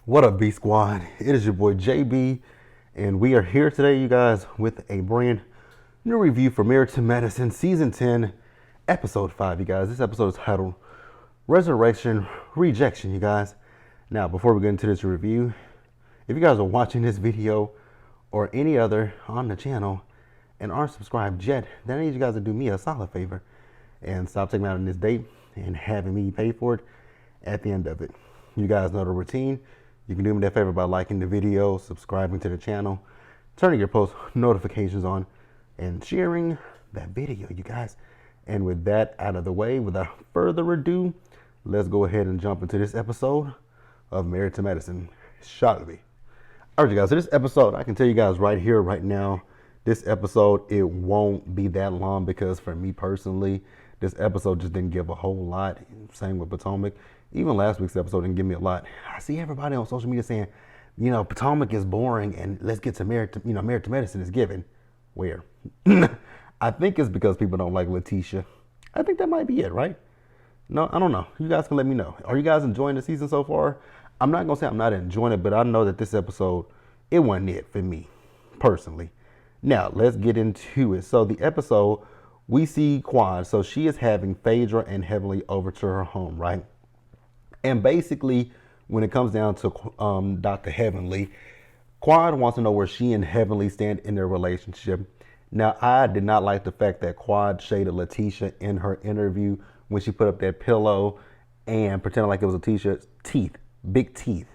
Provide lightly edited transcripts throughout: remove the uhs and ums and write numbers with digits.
What up, B Squad? It is your boy JB, and we are here today, you guys, with a brand new review for Married to Medicine Season 10, Episode 5, you guys. This episode is titled Resurrection, Rejection, you guys. Now, before we get into this review, if you guys are watching this video or any other on the channel and aren't subscribed yet, then I need you guys to do me a solid favor and stop taking me out on this date and having me pay for it at the end of it. You guys know the routine. You can do me that favor by liking the video, subscribing to the channel, turning your post notifications on, and sharing that video, you guys. And with that out of the way, without further ado, let's go ahead and jump into this episode of Married to Medicine. Shot me. All right, you guys, so this episode, I can tell you guys right here, right now, this episode, it won't be that long because for me personally, this episode just didn't give a whole lot. Same with Potomac. Even last week's episode didn't give me a lot. I see everybody on social media saying, Potomac is boring and let's get to Married to Medicine is given. Where? I think it's because people don't like Letitia. I think that might be it, right? No, I don't know. You guys can let me know. Are you guys enjoying the season so far? I'm not going to say I'm not enjoying it, but I know that this episode, it wasn't it for me, personally. Now, let's get into it. So the episode, we see Quad. So she is having Phaedra and Heavenly over to her home, right? And basically, when it comes down to Dr. Heavenly, Quad wants to know where she and Heavenly stand in their relationship. Now, I did not like the fact that Quad shaded Letitia in her interview when she put up that pillow and pretended like it was Letitia's teeth, big teeth.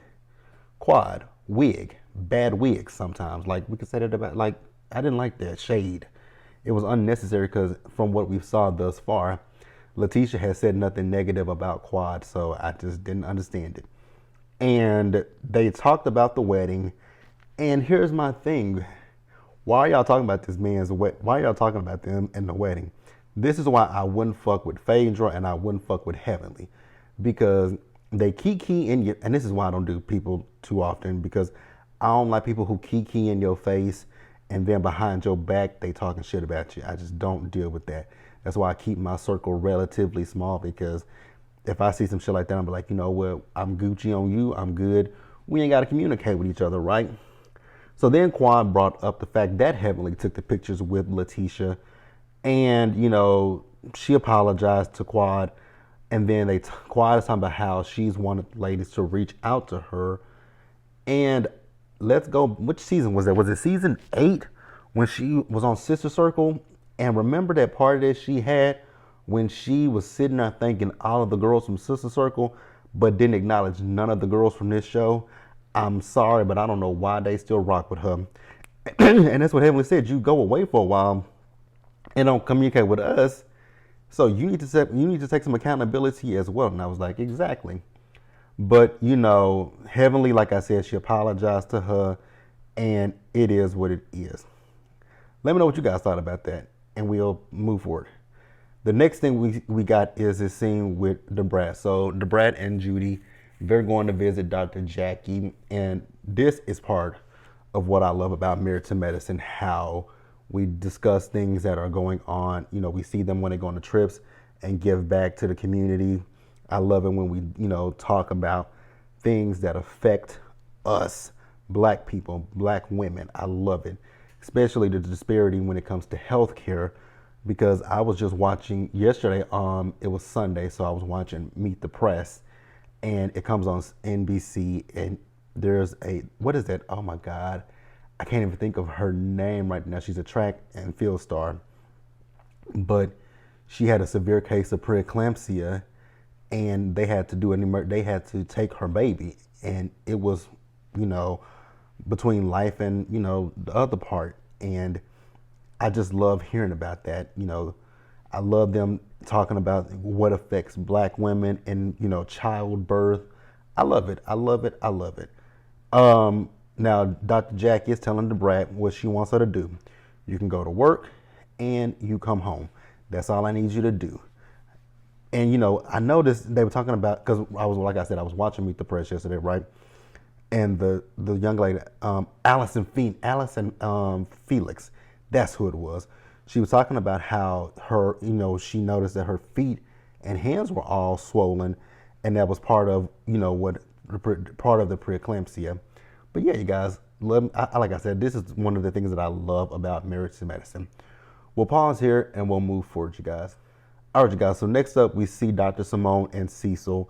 Quad, wig, bad wigs sometimes. Like, we could say that about, like, I didn't like that shade. It was unnecessary because from what we saw thus far, Letitia has said nothing negative about Quad, so I just didn't understand it. And they talked about the wedding, and here's my thing. Why are y'all talking about this man's wedding? Why are y'all talking about them in the wedding? This is why I wouldn't fuck with Phaedra and I wouldn't fuck with Heavenly. Because they kiki in you, and this is why I don't do people too often, because I don't like people who kiki in your face and then behind your back they talking shit about you. I just don't deal with that. That's why I keep my circle relatively small, because if I see some shit like that, I'm like, you know what, I'm Gucci on you, I'm good. We ain't got to communicate with each other, right? So then Quad brought up the fact that Heavenly took the pictures with Letitia, and she apologized to Quad, and then Quad is talking about how she's wanted ladies to reach out to her. And let's go, which season was that? Was it season 8 when she was on Sister Circle? And remember that party that she had when she was sitting there thanking all of the girls from Sister Circle, but didn't acknowledge none of the girls from this show? I'm sorry, but I don't know why they still rock with her. And that's what Heavenly said. You go away for a while and don't communicate with us, so you need to take some accountability as well. And I was like, exactly. But Heavenly, like I said, she apologized to her, and it is what it is. Let me know what you guys thought about that, and we'll move forward. The next thing we got is this scene with Debrat. So Debrat and Judy, they're going to visit Dr. Jackie, and this is part of what I love about Married to Medicine, how we discuss things that are going on. We see them when they go on the trips and give back to the community. I love it when we, talk about things that affect us, black people, black women. I love it, especially the disparity when it comes to healthcare. Because I was just watching yesterday. It was Sunday, so I was watching Meet the Press, and it comes on NBC. And there's what is that? Oh my God, I can't even think of her name right now. She's a track and field star, but she had a severe case of preeclampsia, and they had to they had to take her baby, and it was, between life and the other part. And I just love hearing about that. I love them talking about what affects black women and childbirth. I love it. I love it. I love it. Now Dr. Jack is telling Debrat what she wants her to do. You can go to work and you come home. That's all I need you to do. And I noticed they were talking about, because like I said, I was watching Meet the Press yesterday, right? And the young lady, Allison Felix, that's who it was. She was talking about how her, she noticed that her feet and hands were all swollen, and that was part of, what part of the preeclampsia. But yeah, you guys, like I said, this is one of the things that I love about Married to Medicine. We'll pause here and we'll move forward, you guys. All right, you guys. So next up, we see Dr. Simone and Cecil,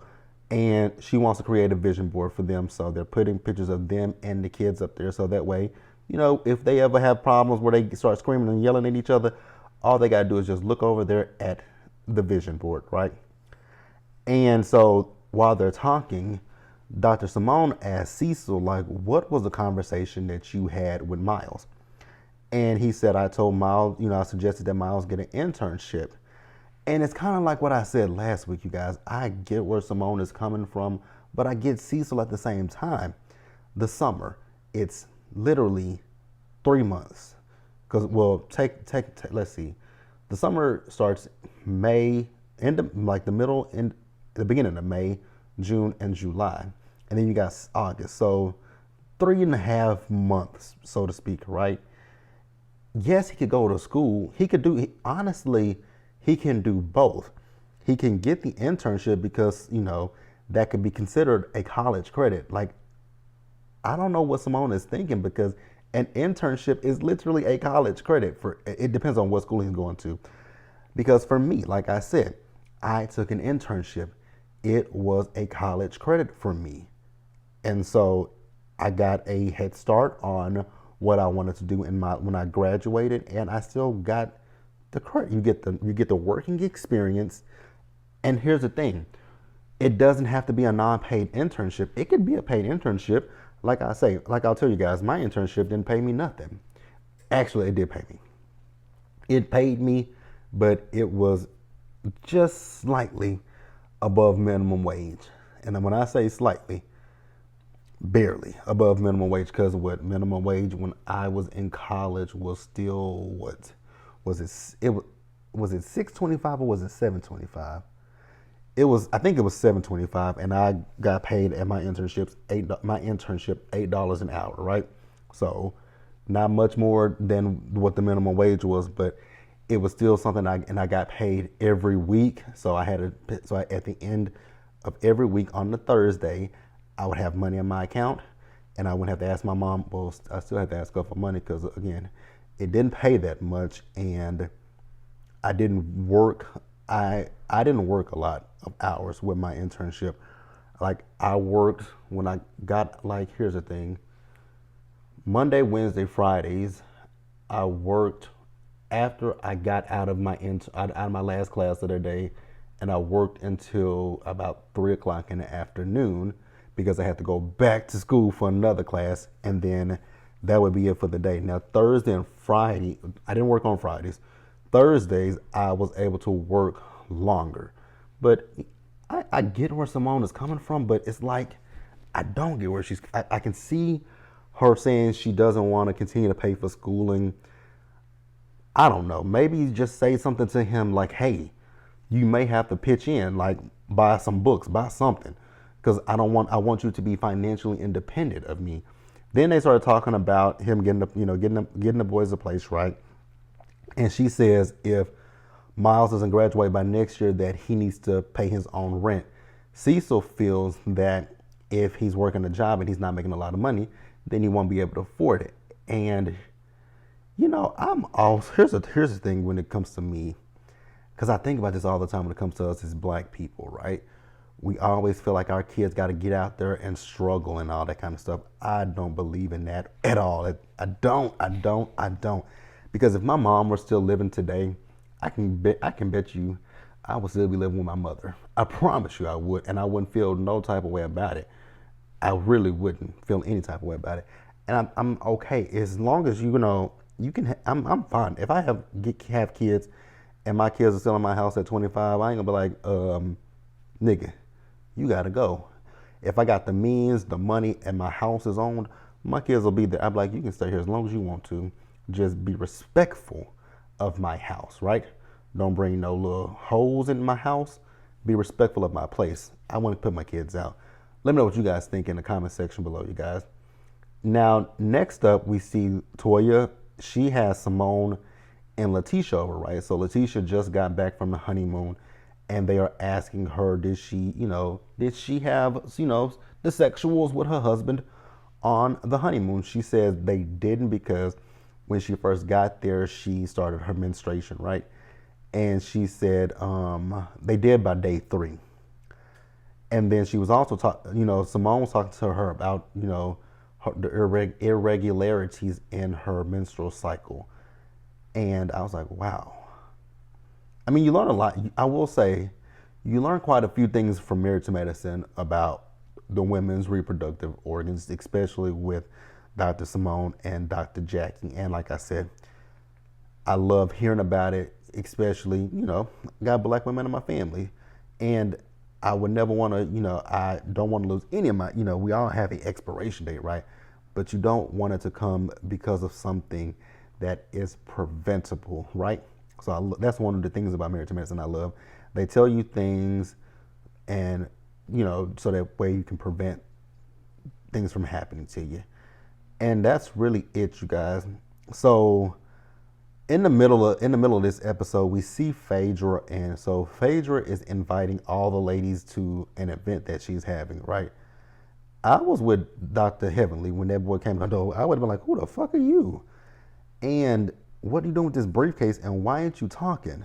and she wants to create a vision board for them. So they're putting pictures of them and the kids up there. So that way, if they ever have problems where they start screaming and yelling at each other, all they got to do is just look over there at the vision board, right? And so while they're talking, Dr. Simone asked Cecil, like, what was the conversation that you had with Miles? And he said, I told Miles, I suggested that Miles get an internship. And it's kind of like what I said last week, you guys. I get where Simone is coming from, but I get Cecil at the same time. The summer, it's literally 3 months. Because, well, let's see. The summer starts May, the beginning of May, June, and July. And then you got August. So 3.5 months, so to speak, right? Yes, he could go to school. Honestly, he can do both. He can get the internship because, that could be considered a college credit. Like, I don't know what Simone is thinking, because an internship is literally a college credit. It depends on what school he's going to. Because for me, like I said, I took an internship. It was a college credit for me. And so I got a head start on what I wanted to do when I graduated, and I still got the credit. You get the working experience. And here's the thing. It doesn't have to be a non-paid internship. It could be a paid internship. Like I'll tell you guys, my internship didn't pay me nothing. Actually, it did pay me. It paid me, but it was just slightly above minimum wage. And when I say slightly, barely above minimum wage, because what minimum wage when I was in college was still, what was it? Was it $6.25 or was it $7.25? I think it was $7.25, and I got paid at my internship $8 an hour, right? So not much more than what the minimum wage was, but it was still something. I got paid every week. So at the end of every week on the Thursday, I would have money in my account, and I wouldn't have to ask my mom. Well, I still had to ask her for money because, again, it didn't pay that much, and I didn't work. I didn't work a lot of hours with my internship. Like, I worked when I got, like, here's the thing. Monday, Wednesday, Fridays, I worked after I got out of my last class of the day, and I worked until about 3 o'clock in the afternoon, because I had to go back to school for another class, and then that would be it for the day. Now, Thursday and Friday, I didn't work on Fridays. Thursdays, I was able to work longer. But I get where Simone is coming from, but it's like, I don't get where I can see her saying she doesn't want to continue to pay for schooling. I don't know. Maybe just say something to him like, hey, you may have to pitch in, like, buy some books, buy something. Because I want you to be financially independent of me. Then they started talking about him getting the boys a place, right? And she says if Miles doesn't graduate by next year, that he needs to pay his own rent. Cecil feels that if he's working a job and he's not making a lot of money, then he won't be able to afford it. And here's the thing when it comes to me, because I think about this all the time when it comes to us as Black people, right? We always feel like our kids got to get out there and struggle and all that kind of stuff. I don't believe in that at all. I don't. Because if my mom were still living today, I can bet you I would still be living with my mother. I promise you I would, and I wouldn't feel no type of way about it. I really wouldn't feel any type of way about it. And I'm okay as long as you can. I'm fine. If I have kids, and my kids are still in my house at 25, I ain't gonna be like, nigga, you gotta go. If I got the means, the money, and my house is owned, my kids will be there. I'm like, you can stay here as long as you want to. Just be respectful of my house, right? Don't bring no little holes in my house. Be respectful of my place. I want to put my kids out. Let me know what you guys think in the comment section below, you guys. Now, next up, we see Toya. She has Simone and Letitia over, right? So Letitia just got back from the honeymoon, and they are asking her, did she have, the sexuals with her husband on the honeymoon. She says they didn't because when she first got there, she started her menstruation, right? And she said they did by day 3. And then she was also talking, Simone was talking to her about, the irregularities in her menstrual cycle. And I was like, wow. I mean, you learn a lot. I will say, you learn quite a few things from Married to Medicine about the women's reproductive organs, especially with Dr. Simone and Dr. Jackie. And like I said, I love hearing about it, especially, got black women in my family. And I would never want to, I don't want to lose any of my, we all have an expiration date, right? But you don't want it to come because of something that is preventable, right? So that's one of the things about Married to Medicine I love. They tell you things and, so that way you can prevent things from happening to you. And that's really it, you guys. So in the middle of this episode, we see Phaedra, and so Phaedra is inviting all the ladies to an event that she's having, right? I was with Dr. Heavenly when that boy came to the door. I would have been like, who the fuck are you? And what are you doing with this briefcase, and why aren't you talking?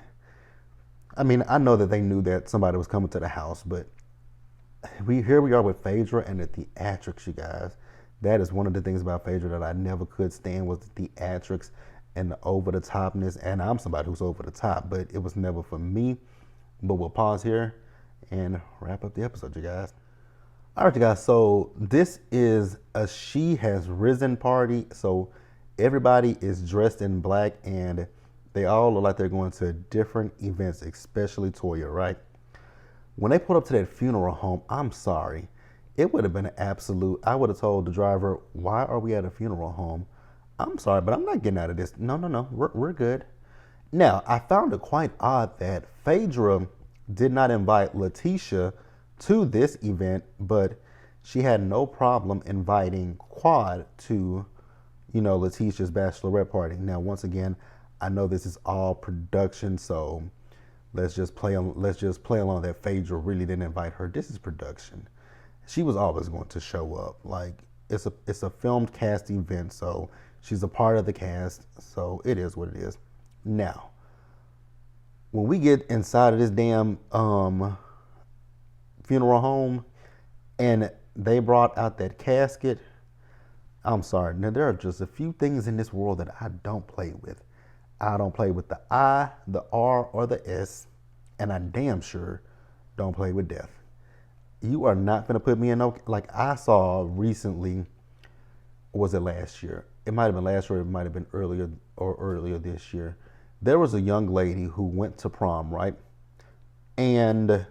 I mean, I know that they knew that somebody was coming to the house, but here we are with Phaedra and the theatrics, you guys. That is one of the things about Phaedra that I never could stand, was the theatrics and the over-the-topness. And I'm somebody who's over the top, but it was never for me. But we'll pause here and wrap up the episode, you guys. All right, you guys, so this is a She Has Risen party. So everybody is dressed in black, and they all look like they're going to different events, especially Toya, right? When they pulled up to that funeral home, I'm sorry, it would have been an absolute, I would have told the driver, why are we at a funeral home? I'm sorry, but I'm not getting out of this. No, we're good. Now, I found it quite odd that Phaedra did not invite Letitia to this event, but she had no problem inviting Quad to, Letitia's bachelorette party. Now, once again, I know this is all production, so let's just play along that Phaedra really didn't invite her. This is production. She was always going to show up. Like, it's a filmed cast event, so she's a part of the cast, so it is what it is. Now, when we get inside of this damn funeral home and they brought out that casket, I'm sorry. Now, there are just a few things in this world that I don't play with. I don't play with the I, the R, or the S, and I damn sure don't play with death. You are not going to put me in no, like I saw recently, was it last year? It might have been last year, it might have been earlier this year. There was a young lady who went to prom, right? And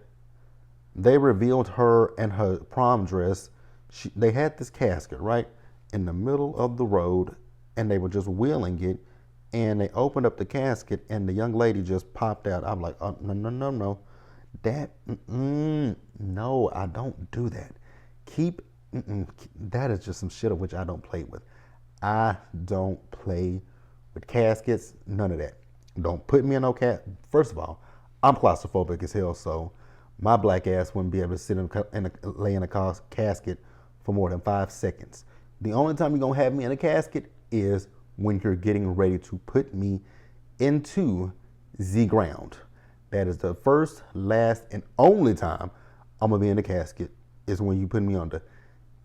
they revealed her and her prom dress. They had this casket, right, in the middle of the road, and they were just wheeling it, and they opened up the casket, and the young lady just popped out. I'm like, oh, no. No, I don't do that. That is just some shit of which I don't play with. I don't play with caskets, none of that. Don't put me in no First of all, I'm claustrophobic as hell, so my black ass wouldn't be able to sit lay in a casket for more than 5 seconds. The only time you're gonna have me in a casket is when you're getting ready to put me into the ground. That is the first, last, and only time I'm gonna be in the casket is when you put me under.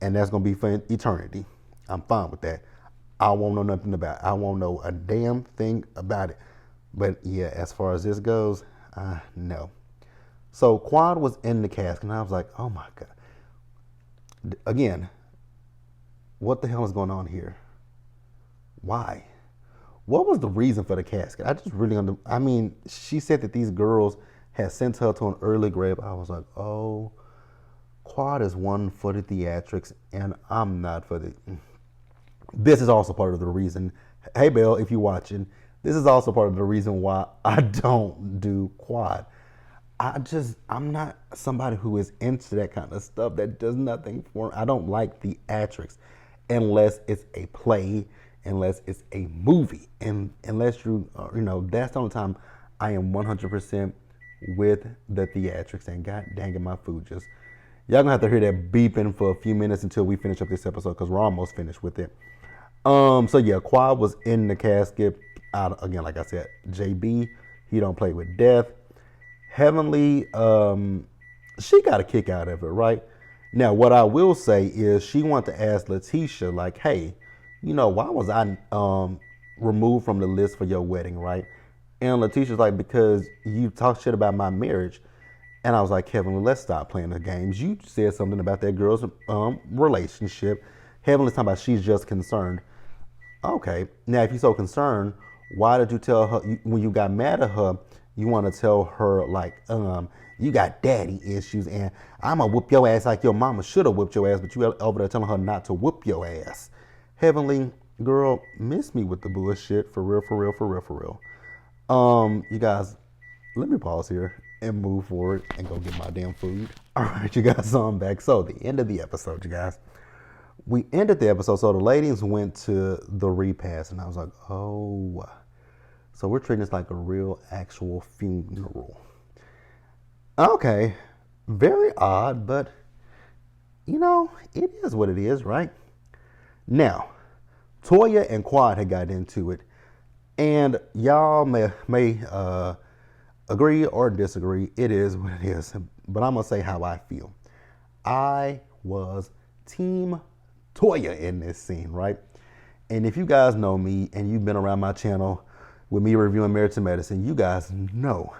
And that's gonna be for eternity. I'm fine with that. I won't know nothing about it. I won't know a damn thing about it. But yeah, as far as this goes, no. So Quad was in the casket, and I was like, oh my God. Again, what the hell is going on here? Why? What was the reason for the casket? I just really she said that these girls had sent her to an early grave. I was like, oh, Quad is one for the theatrics, and I'm not for the... This is also part of the reason, hey Belle, if you're watching, this is also part of the reason why I don't do Quad. I'm not somebody who is into that kind of stuff. That does nothing for me. I don't like theatrics unless it's a play, unless it's a movie, and unless that's the only time I am 100% with the theatrics. And god dang it, my food just Y'all gonna have to hear that beeping for a few minutes until we finish up this episode because we're almost finished with it. So yeah, Quad was in the casket. Out again, like I said, JB, he don't play with death. Heavenly, she got a kick out of it, right? Now, what I will say is she wanted to ask Letitia, like, hey, why was I removed from the list for your wedding, right? And Letitia's like, because you talk shit about my marriage. And I was like, Kevin, let's stop playing the games. You said something about that girl's relationship. Heavenly's talking about she's just concerned. Okay, now if you're so concerned, why did you tell her when you got mad at her? You want to tell her like, you got daddy issues, and I'm gonna whoop your ass like your mama should have whooped your ass, but you over there telling her not to whoop your ass. Heavenly, girl, miss me with the bullshit for real, for real, for real, for real. You guys, let me pause here and move forward and go get my damn food. All right, you guys, so I'm back. So the end of the episode, you guys. We ended the episode, so the ladies went to the repast, and I was like, oh, so we're treating this like a real, actual funeral. Okay, very odd, but, it is what it is, right? Now, Toya and Quad had got into it, and y'all may agree or disagree. It is what it is, but I'm going to say how I feel. I was team Toya in this scene, right? And if you guys know me and you've been around my channel with me reviewing Married to Medicine, you guys know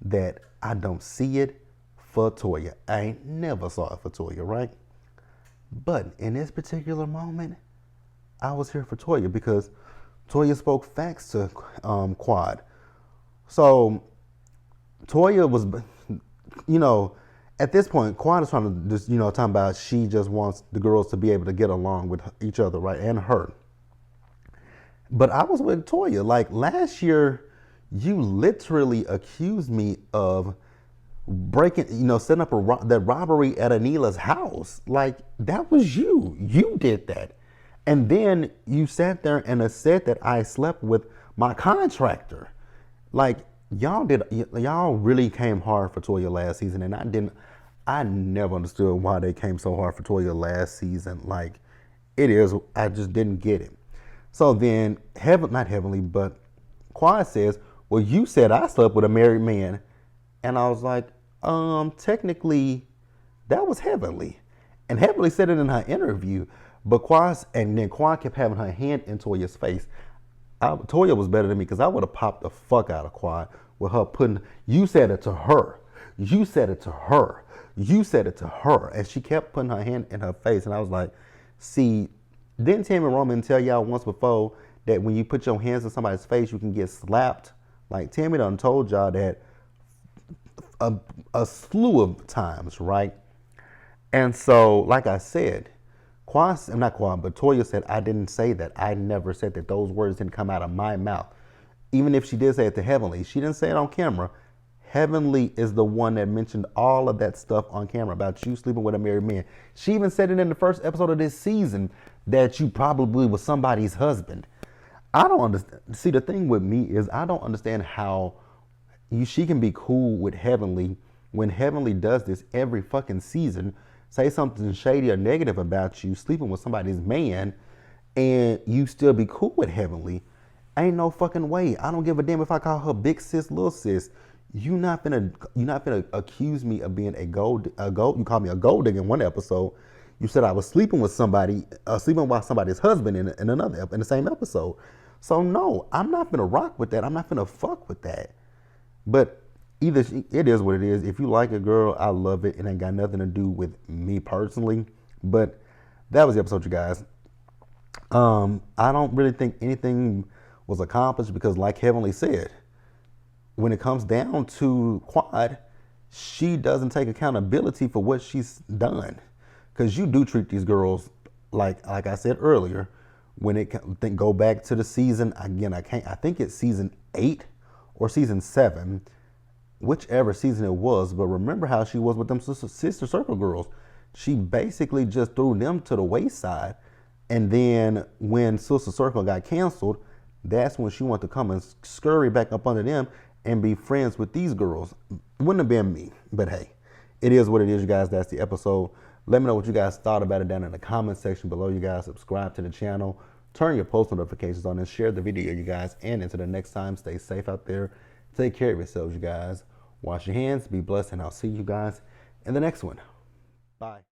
that I don't see it for Toya. I ain't never saw it for Toya, right? But in this particular moment, I was here for Toya because Toya spoke facts to Quad. So Toya was, at this point, Quad is trying to just, talking about she just wants the girls to be able to get along with each other, right? And her. But I was with Toya. Like last year, you literally accused me of breaking, setting up that robbery at Anila's house. Like that was you. You did that. And then you sat there and said that I slept with my contractor. Like y'all really came hard for Toya last season, and I never understood why they came so hard for Toya last season. Like I just didn't get it. So then not Heavenly, but Quad says, well, you said I slept with a married man. And I was like, technically that was Heavenly. And Heavenly said it in her interview, but Quad kept having her hand in Toya's face. Toya was better than me because I would have popped the fuck out of Quad with her you said it to her. You said it to her. You said it to her. And she kept putting her hand in her face. And I was like, see, didn't Tammy Roman tell y'all once before that when you put your hands in somebody's face, you can get slapped? Like Tammy done told y'all that a slew of times, right? And so, like I said, Toya said, I didn't say that. I never said that. Those words didn't come out of my mouth. Even if she did say it to Heavenly, she didn't say it on camera. Heavenly is the one that mentioned all of that stuff on camera about you sleeping with a married man. She even said it in the first episode of this season that you probably was somebody's husband. I don't understand. See, the thing with me is I don't understand how she can be cool with Heavenly when Heavenly does this every fucking season, say something shady or negative about you sleeping with somebody's man, and you still be cool with Heavenly. Ain't no fucking way. I don't give a damn if I call her big sis, little sis. You not finna accuse me of being a gold. You called me a gold digger in one episode. You said I was sleeping with somebody's husband in the same episode. So no, I'm not finna rock with that. I'm not finna fuck with that. But it is what it is. If you like a girl, I love it. It ain't got nothing to do with me personally. But that was the episode, you guys. I don't really think anything was accomplished because, like Heavenly said, when it comes down to Quad, she doesn't take accountability for what she's done. Because you do treat these girls like I said earlier, when go back to the season, again, I think it's season 8 or season 7, whichever season it was, but remember how she was with them Sister Circle girls. She basically just threw them to the wayside. And then when Sister Circle got canceled, that's when she wanted to come and scurry back up under them and be friends with these girls. Wouldn't have been me, but hey, it is what it is, you guys. That's the episode. Let me know what you guys thought about it down in the comment section below, you guys. Subscribe to the channel. Turn your post notifications on and share the video, you guys. And until the next time, stay safe out there. Take care of yourselves, you guys. Wash your hands. Be blessed. And I'll see you guys in the next one. Bye.